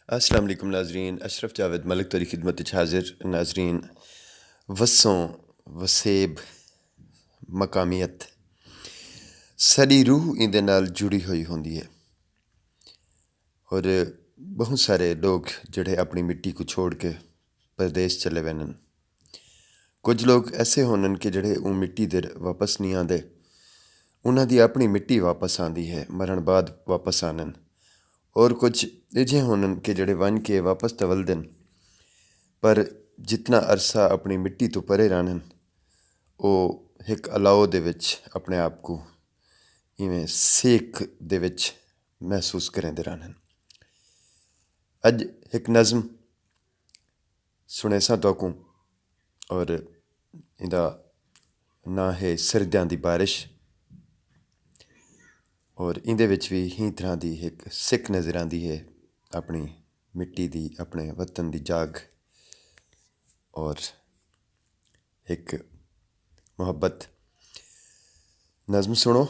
अस्सलाम वालेकुम नाजरीन। अशरफ जावेद मलिक तेरी खिदमत विच हाजिर। नाजरीन, वसों वसेब मकामियत साडी रूह इहदे नाल जुड़ी हुई होंदी है और बहुत सारे लोग जिहड़े अपनी मिट्टी को छोड़ के परदेस चले वैनन। कुछ लोग ऐसे होनन कि जिहड़े वो मिट्टी दे वापस नहीं आते, उन्हां दी अपनी मिट्टी वापस आंदी है, मरण बाद वापस आनन। और कुछ इजे होनन कि जिहड़े वन के वापस तो वलदन, पर जितना अरसा अपनी मिट्टी तो परे रहन, वो एक अलाओ दे विच अपने आप को इवें सेक दे विच महसूस करेंदे रहन। अज एक नज़म सुनेसा तुहानू और इहदा नां है सर्दियां दी बारिश। और इंदे विच भी ही तरह की एक सिक नज़र आती है, अपनी मिट्टी दी, अपने वतन दी जाग और एक मुहब्बत। नज़म सुनो।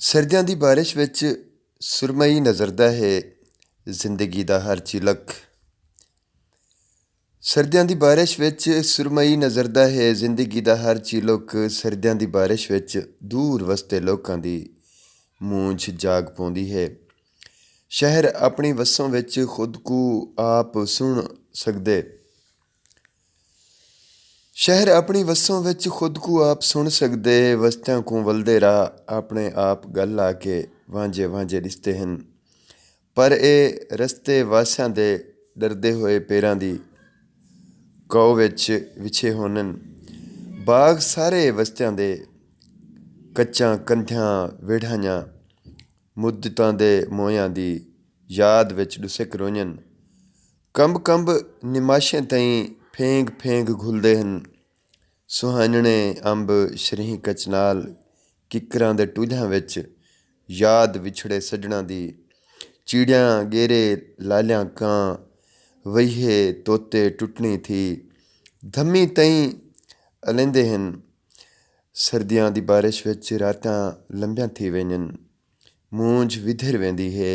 सर्दियां दी बारिश विच सुरमई नज़रदा है जिंदगी दा हर चिलक। सर्दियां दी बारिश विच सुरमई नज़रदा है जिंदगी दा हर चिलक। सर्दियां दी बारिश विच दूर वसते लोकां दी मूंझ जाग पौंदी है। शहर अपनी वस्सों विच खुद को आप सुन सकदे। शहर अपनी वस्सों विच खुद को आप सुन सकदे। वस्तियां को वलदे राह अपने आप गल आके वांझे वांझे रिश्ते हैं। पर ए रस्ते वासियां दे डरदे होए पैरां दी कौ विच विछे होनन। बाग सारे वस्तियां दे कच्चां कंधियां वेढ़ाइयां मुद्दतां दे मोयां दी याद विच डुसिक रोयन। कंब कंब निमाशें ताईं फेंग फेंग घुलदे हन। सुहानने अंब शरीं कचनाल किकरां दे टुल्हां विच याद विछड़े सजणां दी। चिड़ियां गेरे लालियां कां वहीए तोते टुटनी थी धम्मी ताईं अलंदे हन। सर्दियां दी बारिश विच रातां लंबियां थी वेंदिन, मूंझ विधर वेंदी है।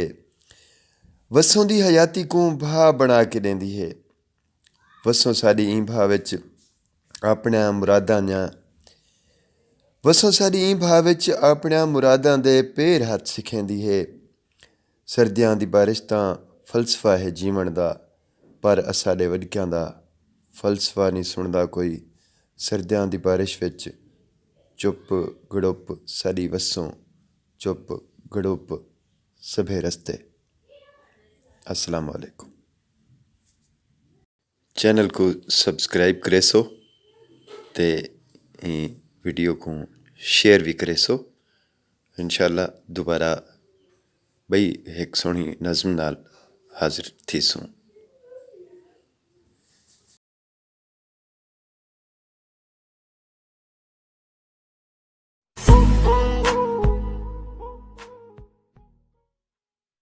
वसों दी हयाती को भाह बना के देंदी है। वसों साडी ई भाह विच अपना मुरादां दियां वसों साडी ई भाह विच अपना मुरादां दे पेर हथ सिखेंदी है। सर्दियां दी बारिश तां फलसफा है जीवन दा, पर साडे वडकियां दा फलसफा नहीं सुनदा कोई। सर्दियां दी बारिश विच चुप गड़ुप साडी वस्सों, चुप गड़ुप सभे रस्ते। अस्सलाम वालेकुम। चैनल को सब्सक्राइब करे सो ते वीडियो को शेयर भी करे सो। इंशाअल्लाह दोबारा बई एक सोहनी नज़म नाल हाजिर थी सूं।